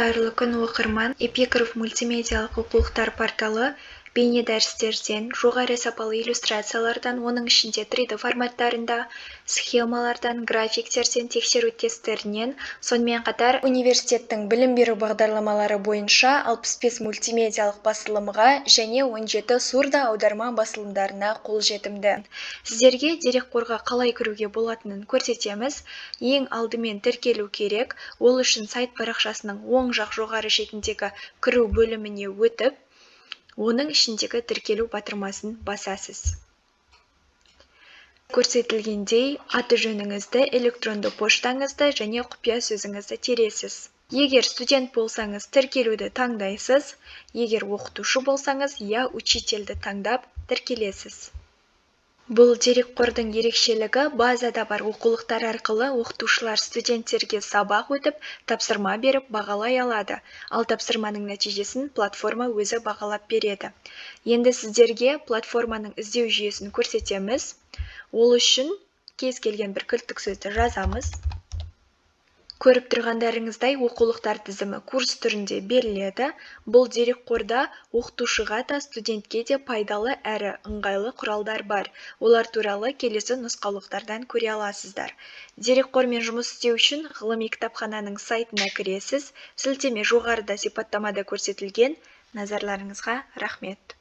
Қайырлы күн оқырман. Эпиграф мультимедиалық оқулықтар порталы бейне дәрістерден, жоғары сапалы иллюстрациялардан, оның ішінде 3D форматтарында, схемалардан, графиктерден, тексеру тестерінен, сонымен қатар университеттің білім беру бағдарламалары бойынша 65 мультимедиалық басылымға және 17 сурдо аударма басылымдарына қолжетімді. Сіздерге дерекқорға қалай кіруге болатынын көрсетеміз. Ең алдымен тіркелу керек. Ол үшін сайт парақшасының оң жақ жоғары шетіндегі кіру бөліміне өтіп, оның ішіндегі тіркелу батырмасын басасыз. Көрсетілгендей, аты-жөніңізді, электронды поштаңызды және құпия сөзіңізді тересіз. Егер студент болсаңыз, тіркелуді таңдайсыз. Егер оқытушы болсаңыз, я учительді таңдап тіркелесіз. Бұл дерекқордың ерекшелігі базада бар оқулықтар арқылы оқытушылар студенттерге сабақ өтіп, тапсырма беріп бағалай алады. Ал тапсырманың нәтижесін платформа өзі бағалап береді. Енді сіздерге платформаның іздеу жүйесін көрсетеміз. Ол үшін кез келген бір кілттік сөзді жазамыз. Көріп тұрғандарыңыздай оқулықтар тізімі курс түрінде беріледі. Бұл дерекқорда оқытушыға да студентке де пайдалы әрі ыңғайлы құралдар бар. Олар туралы келесі нұсқаулықтардан көре аласыздар. Дерекқормен жұмыс істеу үшін ғылыми кітапхананың сайтына кіресіз. Сілтеме жоғарыда сипаттамада көрсетілген. Назарларыңызға рахмет.